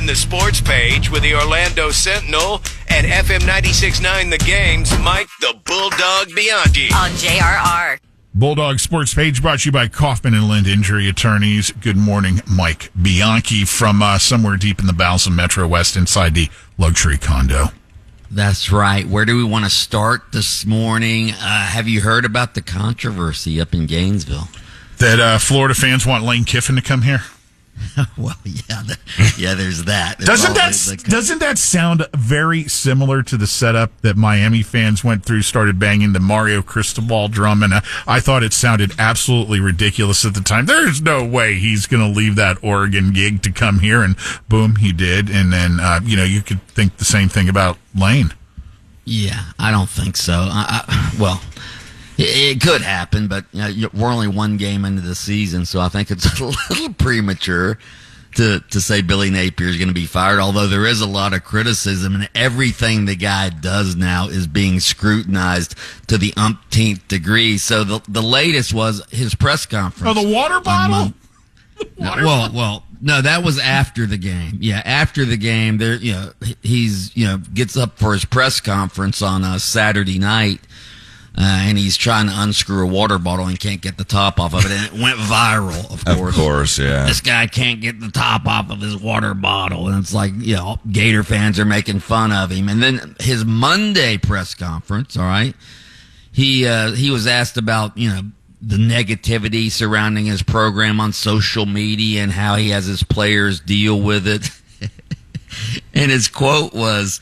The sports page with the Orlando Sentinel and FM 96.9 The Game's Mike the Bulldog Bianchi. On JRR. Bulldog Sports Page brought to you by Kaufman and Lind Injury Attorneys. Good morning, Mike Bianchi from somewhere deep in the bowels of Metro West inside the luxury condo. That's right. Where do we want to start this morning? Have you heard about the controversy up in Gainesville? That Florida fans want Lane Kiffin to come here? Well, yeah, there's that. Doesn't that sound very similar to the setup that Miami fans went through, started banging the Mario Cristobal drum, and I thought it sounded absolutely ridiculous at the time. There's no way he's going to leave that Oregon gig to come here, and boom, he did. And then, you could think the same thing about Lane. Yeah, I don't think so. Well, it could happen, but we're only one game into the season, so I think it's a little premature to say Billy Napier is going to be fired, although there is a lot of criticism, and everything the guy does now is being scrutinized to the umpteenth degree. So the latest was his press conference. Oh, the water bottle? No, that was after the game. Yeah, after the game, he's gets up for his press conference on a Saturday night. And he's trying to unscrew a water bottle and can't get the top off of it. And it went viral, of course. Of course, yeah. This guy can't get the top off of his water bottle. And it's like, Gator fans are making fun of him. And then his Monday press conference, all right, he was asked about, the negativity surrounding his program on social media and how he has his players deal with it. And his quote was,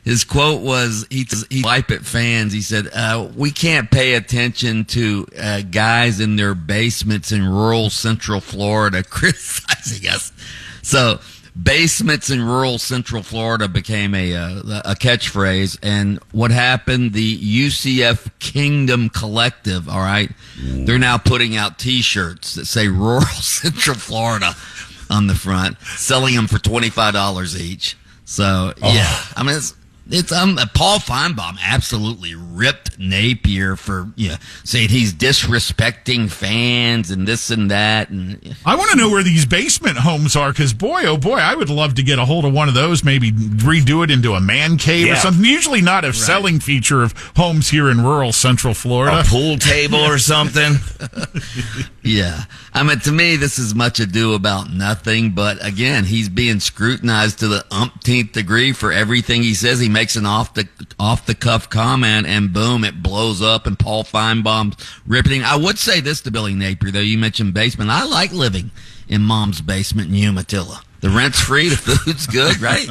he wipe at fans. He said, we can't pay attention to guys in their basements in rural Central Florida criticizing us. So basements in rural Central Florida became a catchphrase. And what happened, the UCF Kingdom Collective, all right, they're now putting out T-shirts that say rural Central Florida on the front, selling them for $25 each. So, yeah, I mean, it's Paul Feinbaum absolutely ripped Napier for saying he's disrespecting fans and this and that. And I want to know where these basement homes are, because boy, oh boy, I would love to get a hold of one of those. Maybe redo it into a man cave or something. Usually not a selling feature of homes here in rural Central Florida. A pool table or something. Yeah, I mean, to me, this is much ado about nothing. But again, he's being scrutinized to the umpteenth degree for everything he says. He makes an off the cuff comment, and boom, it blows up. And Paul Feinbaum's ripping. I would say this to Billy Napier, though. You mentioned basement. I like living in Mom's basement in Umatilla. The rent's free, the food's good, right?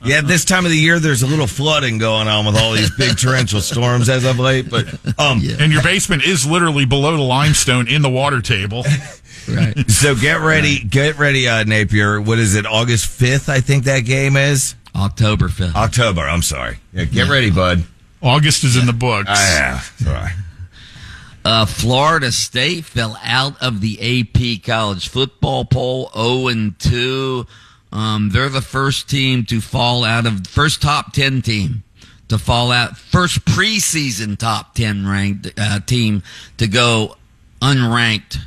Yeah, this time of the year, there's a little flooding going on with all these big torrential storms as of late. But and your basement is literally below the limestone in the water table. Right. So get ready, Napier. What is it? August 5th, I think that game is. October 5th. October, I'm sorry. Yeah, get ready, bud. August is in the books. Yeah, sorry. Florida State fell out of the AP college football poll, 0-2. They're the first team to fall out of first top 10 team to fall out, first preseason top 10 ranked team to go unranked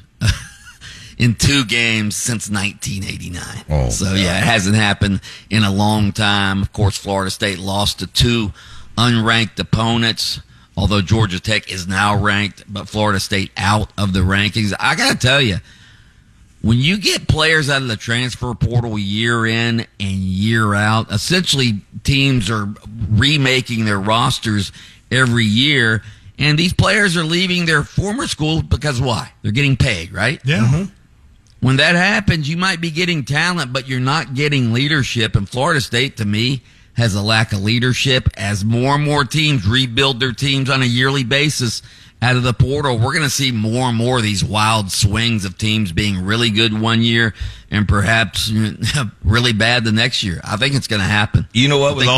in 2 games since 1989. So yeah, it hasn't happened in a long time. Of course, Florida State lost to 2 unranked opponents. Although Georgia Tech is now ranked, but Florida State out of the rankings. I got to tell you, when you get players out of the transfer portal year in and year out, essentially teams are remaking their rosters every year, and these players are leaving their former schools because why? They're getting paid, right? Yeah. Mm-hmm. When that happens, you might be getting talent, but you're not getting leadership. And Florida State, to me, has a lack of leadership. As more and more teams rebuild their teams on a yearly basis out of the portal, we're going to see more and more of these wild swings of teams being really good one year and perhaps really bad the next year. I think it's going to happen. You know what? With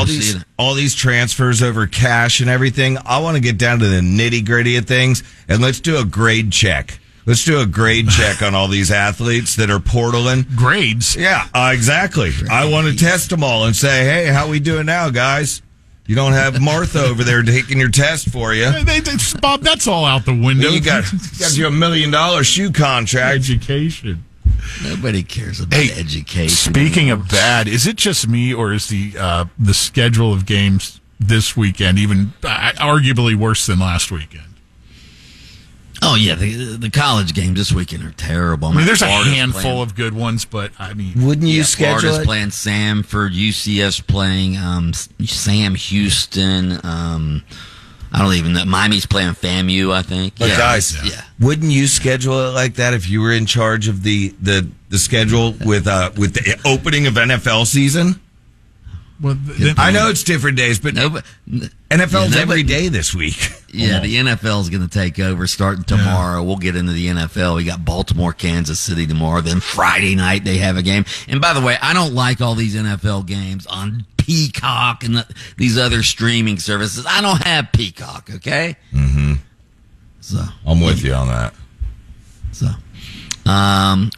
all these transfers over cash and everything, I want to get down to the nitty-gritty of things, and let's do a grade check. Let's do a grade check on all these athletes that are portaling. Grades? Yeah, exactly. I want to test them all and say, hey, how we doing now, guys? You don't have Martha over there taking your test for you. Bob, that's all out the window. You got you $1 million shoe contract. Education. Nobody cares about education. Speaking of bad, is it just me, or is the schedule of games this weekend even arguably worse than last weekend? Oh, yeah, the college games this weekend are terrible. I mean, there's Florida's a handful of good ones, but I mean... Wouldn't you schedule Florida's it? playing Samford, UCF's playing Sam Houston. I don't even know. Miami's playing FAMU, I think. But guys, wouldn't you schedule it like that if you were in charge of the schedule with the opening of NFL season? Well, I know it's different days, but NFL's every day this week. Yeah, Almost. the NFL is going to take over starting tomorrow. We'll get into the NFL. We got Baltimore, Kansas City tomorrow. Then Friday night they have a game. And by the way, I don't like all these NFL games on Peacock and these other streaming services. I don't have Peacock, okay? Mm-hmm. So I'm with you on that. So,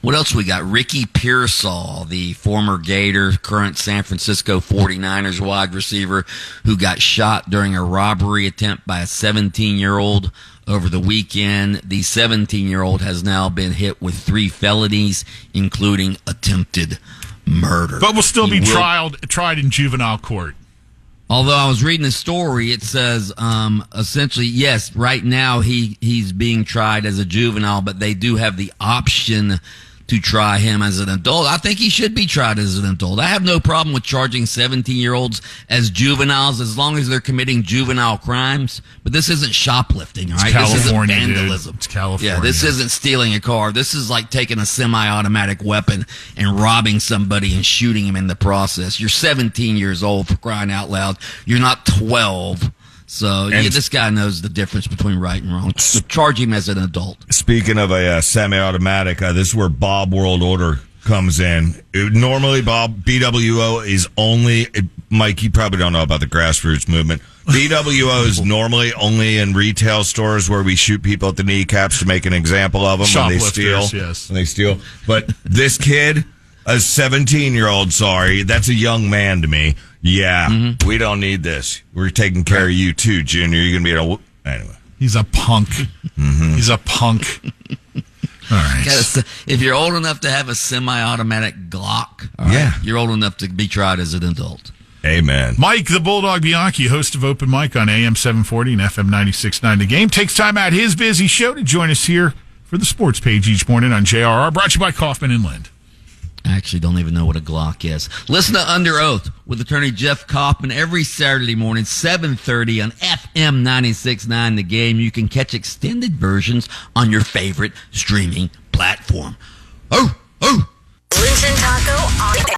what else we got? Ricky Pearsall, the former Gator, current San Francisco 49ers wide receiver, who got shot during a robbery attempt by a 17-year-old over the weekend. The 17-year-old has now been hit with 3 felonies, including attempted murder. But will still be tried in juvenile court. Although I was reading the story, it says essentially, yes, right now he's being tried as a juvenile, but they do have the option to try him as an adult. I think he should be tried as an adult. I have no problem with charging 17-year-olds as juveniles as long as they're committing juvenile crimes. But this isn't shoplifting, all right? This isn't vandalism. It's California. Yeah, this isn't stealing a car. This is like taking a semi-automatic weapon and robbing somebody and shooting him in the process. You're 17 years old, for crying out loud. You're not 12. So, this guy knows the difference between right and wrong. So charge him as an adult. Speaking of a semi-automatic, this is where Bob World Order comes in. Normally, Bob, BWO is only... Mike, you probably don't know about the grassroots movement. BWO is normally only in retail stores where we shoot people at the kneecaps to make an example of them when they steal. Yes. When they steal. But this kid, a 17-year-old, sorry, that's a young man to me. Yeah, we don't need this. We're taking care of you too, Junior. You're going to be anyway. He's a punk. He's a punk. All right. If you're old enough to have a semi-automatic Glock, you're old enough to be tried as an adult. Amen. Mike, the Bulldog Bianchi, host of Open Mic on AM 740 and FM 96.9 The Game, takes time out his busy show to join us here for the sports page each morning on JRR, brought to you by Kaufman and Lind. I actually don't even know what a Glock is. Listen to Under Oath with attorney Jeff Kaufman every Saturday morning, 7:30 on FM 96.9 The Game. You can catch extended versions on your favorite streaming platform. Oh! Lynch and Taco on